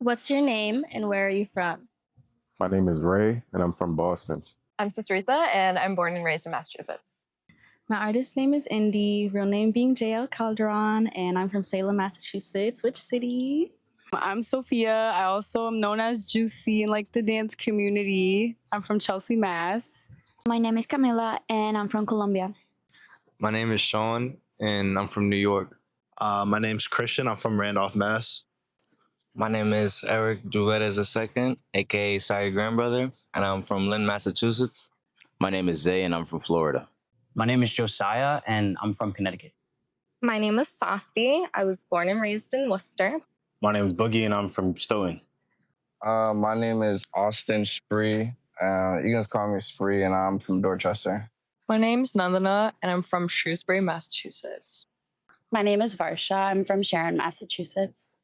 What's your name and where are you from? My name is Ray, and I'm from Boston. I'm Sisritha, and I'm born and raised in Massachusetts. My artist name is Indy, real name being JL Calderon, and I'm from Salem, Massachusetts. Which city? I'm Sophia. I also am known as Juicy in like the dance community. I'm from Chelsea, Mass. My name is Camila, and I'm from Colombia. My name is Sean, and I'm from New York. My name's Christian. I'm from Randolph, Mass. My name is Eric Duveres II, aka Sorry Grandbrother, and I'm from Lynn, Massachusetts. My name is Zay, and I'm from Florida. My name is Josiah, and I'm from Connecticut. My name is Safi. I was born and raised in Worcester. My name is Boogie, and I'm from Stoughton. My name is Austin Spree. You can just call me Spree, and I'm from Dorchester. My name's Nandana, and I'm from Shrewsbury, Massachusetts. My name is Varsha. I'm from Sharon, Massachusetts.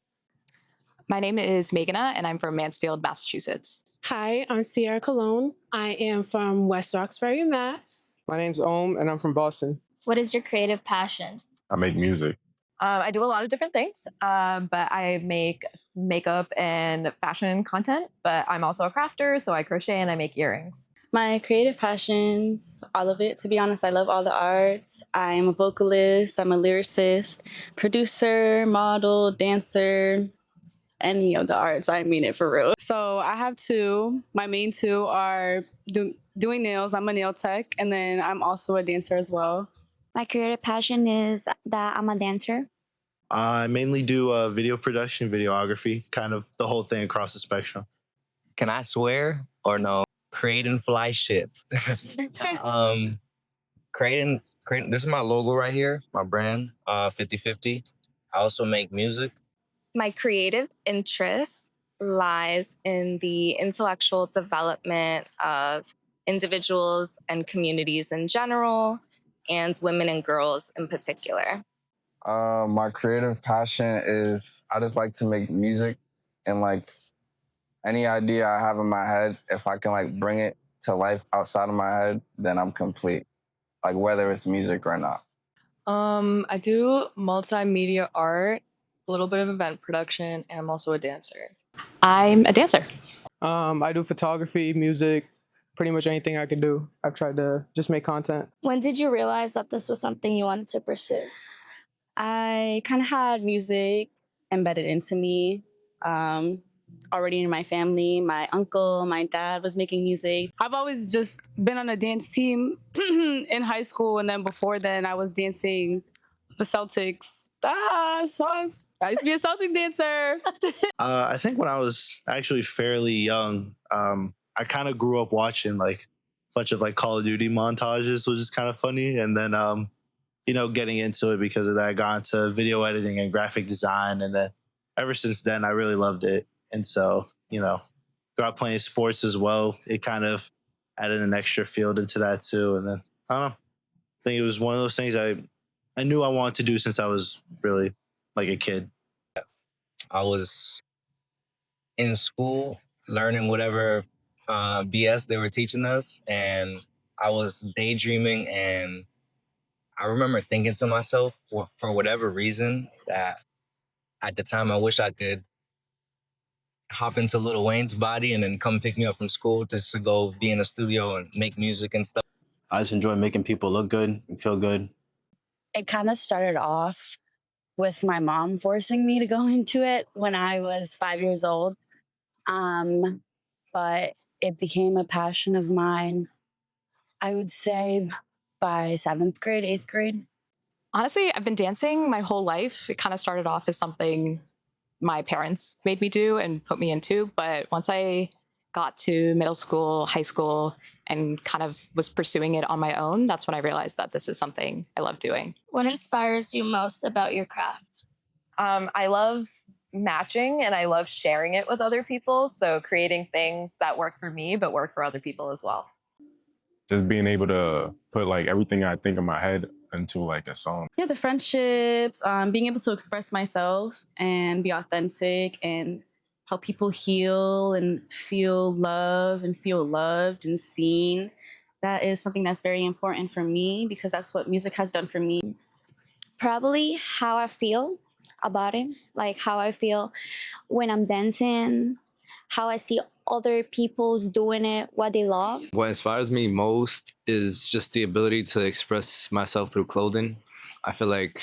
My name is Meghana, and I'm from Mansfield, Massachusetts. Hi, I'm Sierra Colon. I am from West Roxbury, Mass. My name's Om, and I'm from Boston. What is your creative passion? I make music. I do a lot of different things, but I make makeup and fashion content, but I'm also a crafter, so I crochet and I make earrings. My creative passions, all of it, to be honest, I love all the arts. I'm a vocalist, I'm a lyricist, producer, model, dancer, any of the arts. I mean it for real. So I have two. My main two are doing nails. I'm a nail tech, and then I'm also a dancer as well. My creative passion is that I'm a dancer. I mainly do video production, videography, kind of the whole thing across the spectrum. Can I swear or no? Create and fly shit. Creating. This is my logo right here, my brand, 50/50. I also make music. My creative interest lies in the intellectual development of individuals and communities in general, and women and girls in particular. My creative passion is I just like to make music, and like any idea I have in my head, if I can like bring it to life outside of my head, then I'm complete. Like whether it's music or not. I do multimedia art, a little bit of event production, and I'm also a dancer. I'm a dancer. I do photography, music, pretty much anything I can do. I've tried to just make content. When did you realize that this was something you wanted to pursue? I kind of had music embedded into me already in my family. My uncle, my dad was making music. I've always just been on a dance team in high school, and then before then I was dancing the Celtics. Songs. I used to be a Celtic dancer. I think when I was actually fairly young, I kind of grew up watching like a bunch of like Call of Duty montages, which is kind of funny. And then, getting into it because of that, I got into video editing and graphic design. And then ever since then, I really loved it. And so, throughout playing sports as well, it kind of added an extra field into that too. And then, I don't know, I think it was one of those things I knew I wanted to do since I was really like a kid. I was in school learning whatever BS they were teaching us, and I was daydreaming, and I remember thinking to myself, for whatever reason, that at the time I wish I could hop into Lil Wayne's body and then come pick me up from school just to go be in the studio and make music and stuff. I just enjoy making people look good and feel good. It kind of started off with my mom forcing me to go into it when I was 5 years old. But it became a passion of mine, I would say, by 7th grade, 8th grade. Honestly, I've been dancing my whole life. It kind of started off as something my parents made me do and put me into. But once I got to middle school, high school, and kind of was pursuing it on my own, that's when I realized that this is something I love doing. What inspires you most about your craft? I love matching and I love sharing it with other people. So creating things that work for me, but work for other people as well. Just being able to put like everything I think in my head into like a song. Yeah, the friendships, being able to express myself and be authentic and help people heal and feel love and feel loved and seen. That is something that's very important for me because that's what music has done for me. Probably how I feel about it, like how I feel when I'm dancing, how I see other people's doing it, what they love. What inspires me most is just the ability to express myself through clothing. I feel like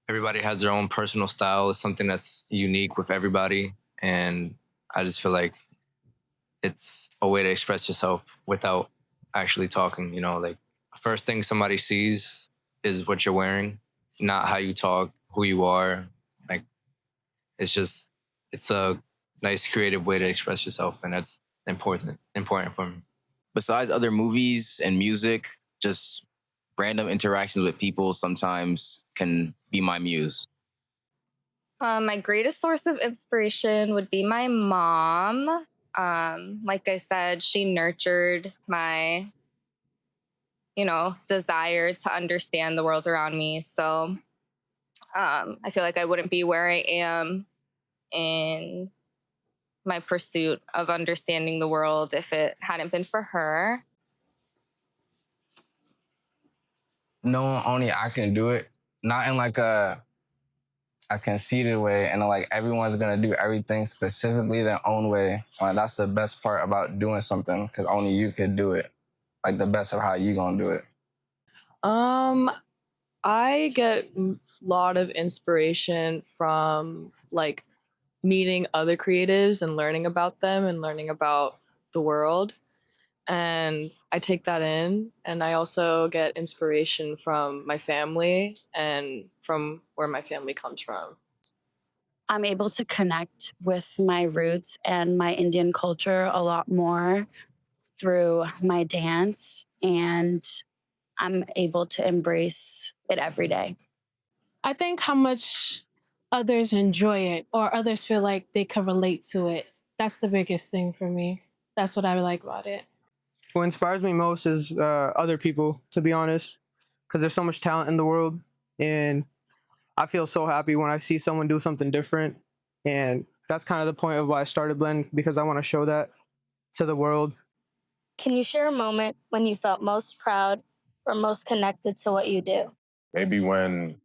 everybody has their own personal style. It's something that's unique with everybody. And I just feel like it's a way to express yourself without actually talking, like first thing somebody sees is what you're wearing, not how you talk, who you are. Like it's a nice creative way to express yourself, and that's important for me. Besides other movies and music, just random interactions with people sometimes can be my muse. My greatest source of inspiration would be my mom. Like I said, she nurtured my, desire to understand the world around me. So I feel like I wouldn't be where I am in my pursuit of understanding the world if it hadn't been for her. No, only I can do it. Not in like a conceited way, and like everyone's gonna do everything specifically their own way. That's the best part about doing something, because only you could do it. Like the best of how you gonna do it. I get a lot of inspiration from like meeting other creatives and learning about them and learning about the world. And I take that in. And I also get inspiration from my family and from where my family comes from. I'm able to connect with my roots and my Indian culture a lot more through my dance, and I'm able to embrace it every day. I think how much others enjoy it or others feel like they can relate to it. That's the biggest thing for me. That's what I like about it. What inspires me most is other people, to be honest, because there's so much talent in the world, and I feel so happy when I see someone do something different, and that's kind of the point of why I started BLND, because I want to show that to the world. Can you share a moment when you felt most proud or most connected to what you do? Maybe when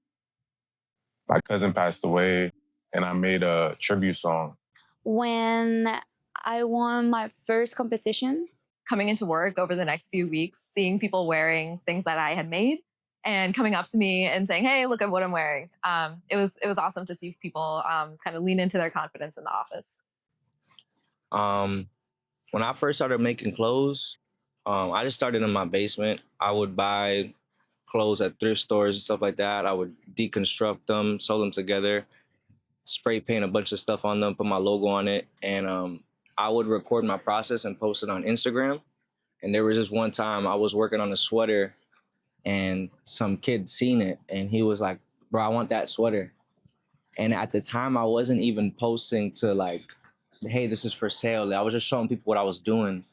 my cousin passed away and I made a tribute song. When I won my first competition. Coming into work over the next few weeks, seeing people wearing things that I had made and coming up to me and saying, "Hey, look at what I'm wearing." It was awesome to see people kind of lean into their confidence in the office. When I first started making clothes, I just started in my basement. I would buy clothes at thrift stores and stuff like that. I would deconstruct them, sew them together, spray paint a bunch of stuff on them, put my logo on it, and I would record my process and post it on Instagram. And there was just one time I was working on a sweater and some kid seen it and he was like, "Bro, I want that sweater." And at the time I wasn't even posting to like, "Hey, this is for sale." I was just showing people what I was doing.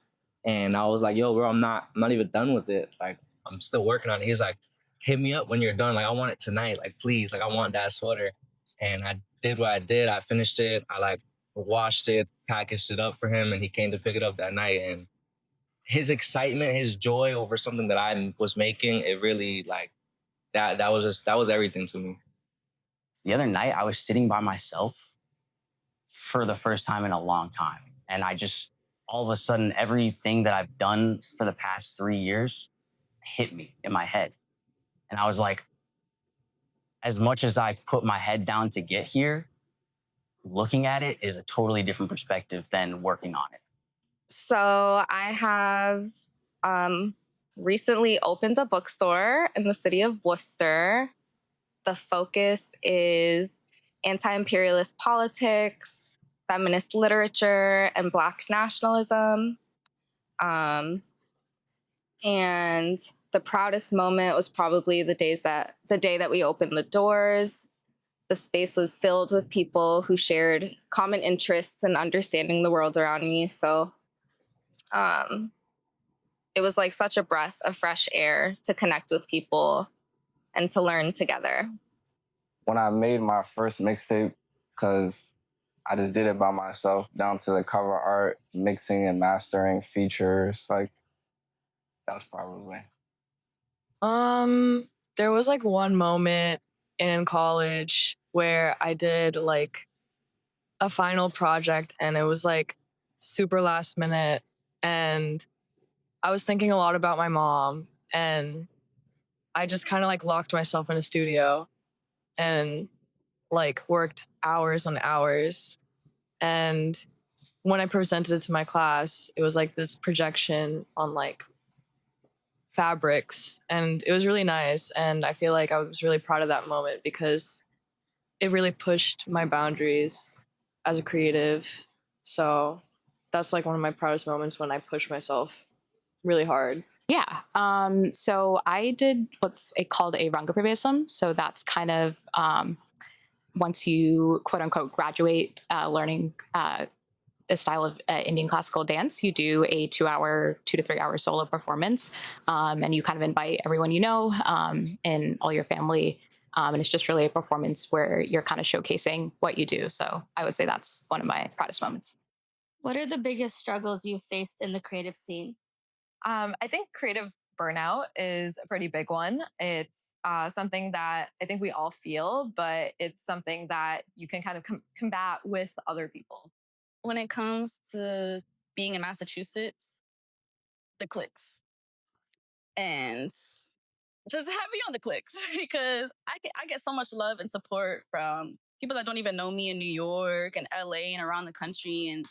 And I was like, "Yo, bro, I'm not even done with it. Like, I'm still working on it." He's like, "Hit me up when you're done. Like, I want it tonight. Like, please. Like, I want that sweater." And I did what I did. I finished it. I like washed it, packaged it up for him, and he came to pick it up that night. And his excitement, his joy over something that I was making, it really like that was everything to me. The other night, I was sitting by myself for the first time in a long time. And I just, all of a sudden, everything that I've done for the past 3 years hit me in my head. And I was like, as much as I put my head down to get here, looking at it is a totally different perspective than working on it. So I have recently opened a bookstore in the city of Worcester. The focus is anti-imperialist politics, feminist literature, and Black nationalism. And the proudest moment was probably the day that we opened the doors. The space was filled with people who shared common interests in understanding the world around me. So it was like such a breath of fresh air to connect with people and to learn together. When I made my first mixtape, because I just did it by myself, down to the cover art, mixing and mastering features, like that's probably. There was like one moment in college where I did like a final project and it was like super last minute, and I was thinking a lot about my mom, and I just kind of like locked myself in a studio and like worked hours on hours. And when I presented it to my class, it was like this projection on like fabrics, and it was really nice. And I feel like I was really proud of that moment because it really pushed my boundaries as a creative. So that's like one of my proudest moments, when I push myself really hard. Yeah. So I did what's called a rangaprabesam. So that's kind of once you quote unquote graduate learning a style of Indian classical dance, you do a 2 to 3 hour solo performance, and you kind of invite everyone you know and all your family. And it's just really a performance where you're kind of showcasing what you do. So I would say that's one of my proudest moments. What are the biggest struggles you've faced in the creative scene? I think creative burnout is a pretty big one. It's something that I think we all feel, but it's something that you can kind of combat with other people. When it comes to being in Massachusetts, the cliques. And just have me on the clicks because I get so much love and support from people that don't even know me in New York and LA and around the country. And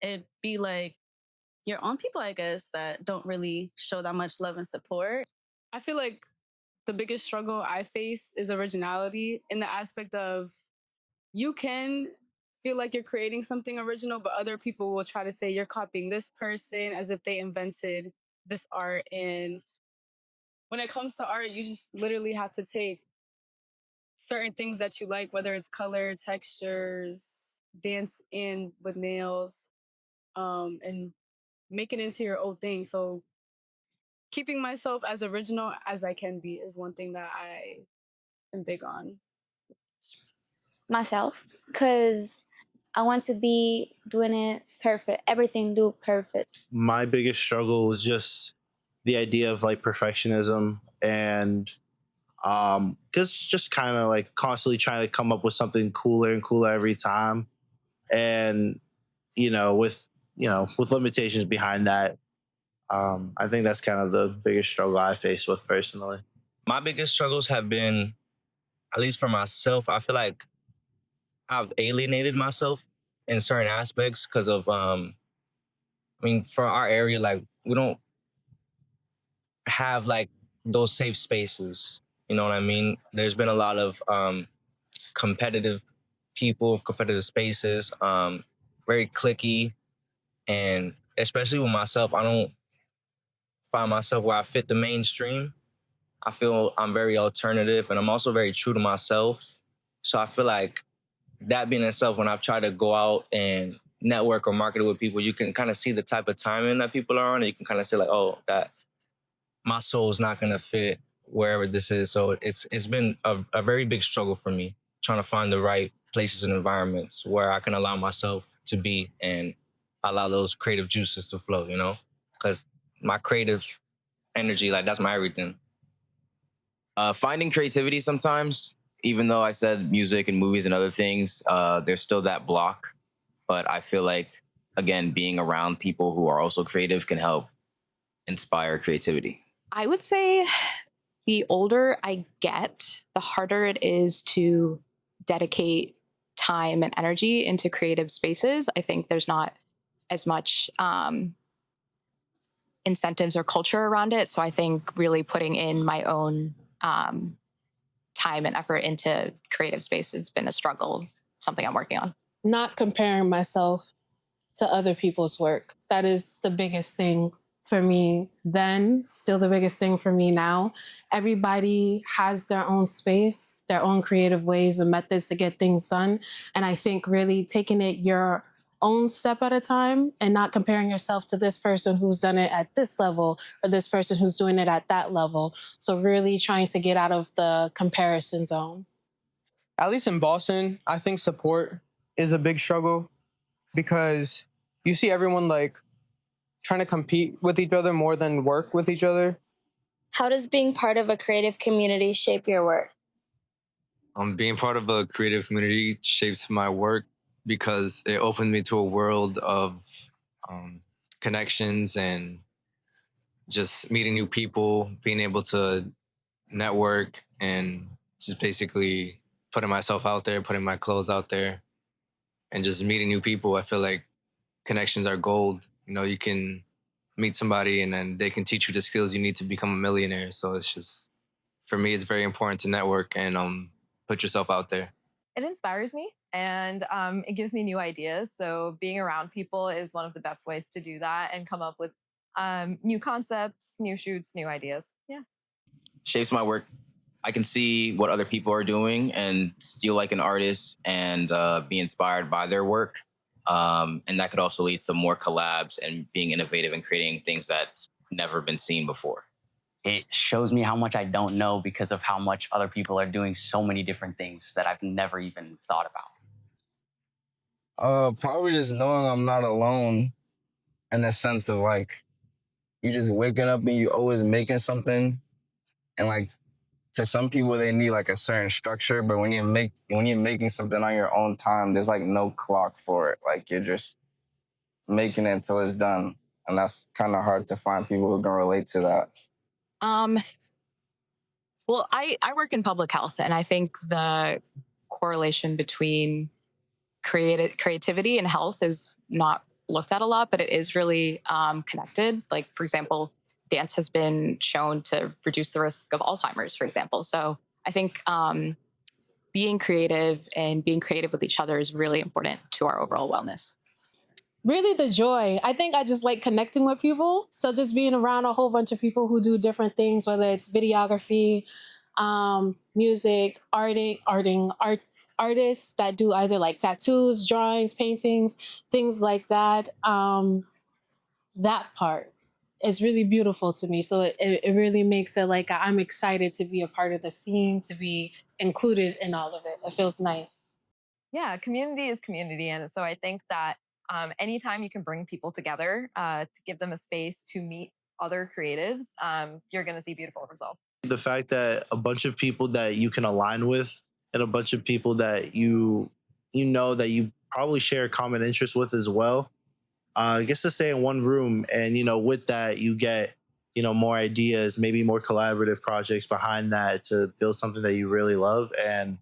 it'd be like your own people, I guess, that don't really show that much love and support. I feel like the biggest struggle I face is originality, in the aspect of you can feel like you're creating something original, but other people will try to say you're copying this person as if they invented this art. And when it comes to art, you just literally have to take certain things that you like, whether it's color, textures, dance in with nails, and make it into your own thing. So keeping myself as original as I can be is one thing that I am big on. Myself, because I want to be doing it perfect, everything do perfect. My biggest struggle was just the idea of like perfectionism and because just kind of like constantly trying to come up with something cooler and cooler every time, and with limitations behind that. I think that's kind of the biggest struggle I face with personally. My biggest struggles have been, at least for myself, I feel like I've alienated myself in certain aspects because of for our area, like we don't have like those safe spaces. You know what I mean? There's been a lot of competitive people, competitive spaces, very cliquey, and especially with myself, I don't find myself where I fit the mainstream. I feel I'm very alternative, and I'm also very true to myself. So I feel like that being itself, when I've tried to go out and network or market with people, you can kind of see the type of timing that people are on, and you can kind of say like, oh, that my soul is not going to fit wherever this is. So it's been a very big struggle for me, trying to find the right places and environments where I can allow myself to be and allow those creative juices to flow, because my creative energy, like that's my everything. Finding creativity sometimes, even though I said music and movies and other things, there's still that block. But I feel like, again, being around people who are also creative can help inspire creativity. I would say the older I get, the harder it is to dedicate time and energy into creative spaces. I think there's not as much incentives or culture around it. So I think really putting in my own time and effort into creative space has been a struggle, something I'm working on. Not comparing myself to other people's work. That is the biggest thing for me then, still the biggest thing for me now. Everybody has their own space, their own creative ways and methods to get things done. And I think really taking it your own step at a time and not comparing yourself to this person who's done it at this level or this person who's doing it at that level. So really trying to get out of the comparison zone. At least in Boston, I think support is a big struggle because you see everyone like trying to compete with each other more than work with each other. How does being part of a creative community shape your work? Being part of a creative community shapes my work because it opened me to a world of connections and just meeting new people, being able to network, and just basically putting myself out there, putting my clothes out there, and just meeting new people. I feel like connections are gold. You know, you can meet somebody and then they can teach you the skills you need to become a millionaire. So it's just, for me, it's very important to network and put yourself out there. It inspires me and it gives me new ideas. So being around people is one of the best ways to do that and come up with new concepts, new shoots, new ideas. Yeah. Shapes my work. I can see what other people are doing and steal like an artist and be inspired by their work. And that could also lead to more collabs and being innovative and creating things that's never been seen before. It shows me how much I don't know because of how much other people are doing so many different things that I've never even thought about. Probably just knowing I'm not alone in the sense of like, you just waking up and you always making something. And like, to some people, they need like a certain structure, but when you're making something on your own time, there's like no clock for it. Like you're just making it until it's done. And that's kind of hard to find people who can relate to that. Well, I work in public health, and I think the correlation between creativity and health is not looked at a lot, but it is really connected. Like, for example, dance has been shown to reduce the risk of Alzheimer's, for example. So I think being creative and being creative with each other is really important to our overall wellness. Really the joy. I think I just like connecting with people. So just being around a whole bunch of people who do different things, whether it's videography, music, artists that do either like tattoos, drawings, paintings, things like that. That part is really beautiful to me. So it really makes it like I'm excited to be a part of the scene, to be included in all of it. It feels nice. Yeah, community is community. And so I think that anytime you can bring people together to give them a space to meet other creatives, you're going to see beautiful results. The fact that a bunch of people that you can align with and a bunch of people that you know that you probably share common interests with as well, gets to stay in one room, and with that you get more ideas, maybe more collaborative projects behind that to build something that you really love. And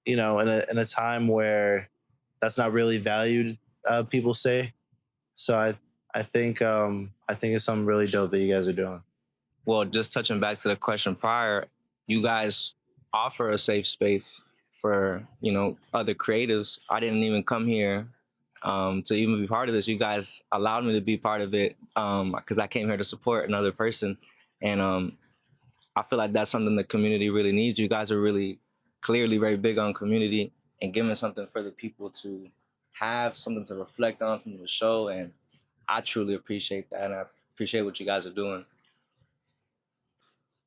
in a time where that's not really valued, people say. So I think it's something really dope that you guys are doing. Well, just touching back to the question prior, you guys offer a safe space for, other creatives. I didn't even come here to even be part of this. You guys allowed me to be part of it because I came here to support another person. And I feel like that's something the community really needs. You guys are really clearly very big on community and giving something for the people to have, something to reflect on, something to show. And I truly appreciate that. And I appreciate what you guys are doing.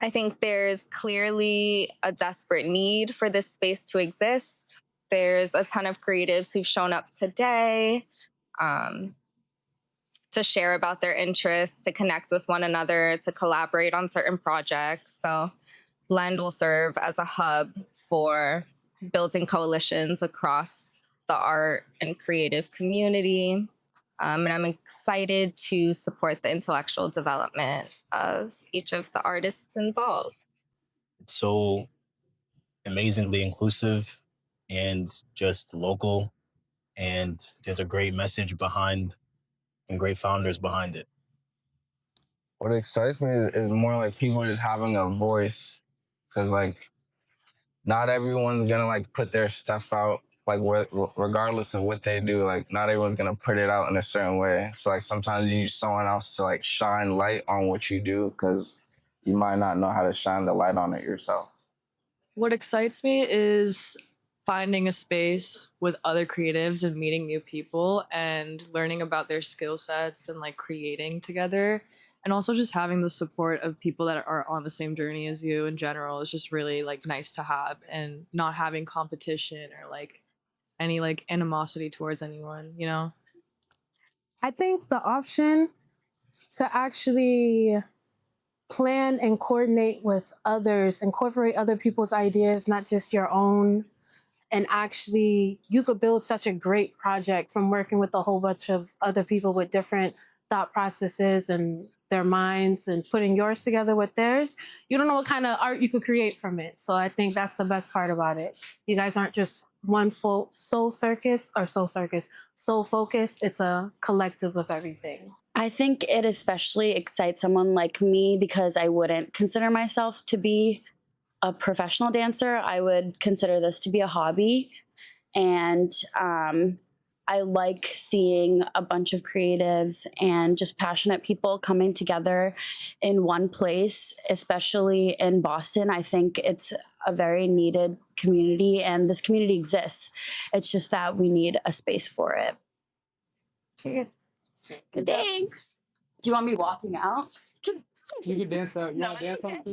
I think there's clearly a desperate need for this space to exist. There's a ton of creatives who've shown up today to share about their interests, to connect with one another, to collaborate on certain projects. So BLND will serve as a hub for building coalitions across the art and creative community. And I'm excited to support the intellectual development of each of the artists involved. It's so amazingly inclusive and just local, and there's a great message behind and great founders behind it. What excites me is more like people just having a voice, because like not everyone's gonna like put their stuff out, like regardless of what they do. Like not everyone's gonna put it out in a certain way. So like sometimes you need someone else to like shine light on what you do, because you might not know how to shine the light on it yourself. What excites me is finding a space with other creatives and meeting new people and learning about their skill sets and like creating together. And also just having the support of people that are on the same journey as you in general is just really like nice to have, and not having competition or like any like animosity towards anyone, you know? I think the option to actually plan and coordinate with others, incorporate other people's ideas, not just your own. And actually, you could build such a great project from working with a whole bunch of other people with different thought processes and their minds and putting yours together with theirs. You don't know what kind of art you could create from it. So I think that's the best part about it. You guys aren't just one full soul focus. It's a collective of everything. I think it especially excites someone like me because I wouldn't consider myself to be a professional dancer. I would consider this to be a hobby. And I like seeing a bunch of creatives and just passionate people coming together in one place, especially in Boston. I think it's a very needed community, and this community exists. It's just that we need a space for it. Thanks. Do you want me walking out? You can dance out. You want to dance out?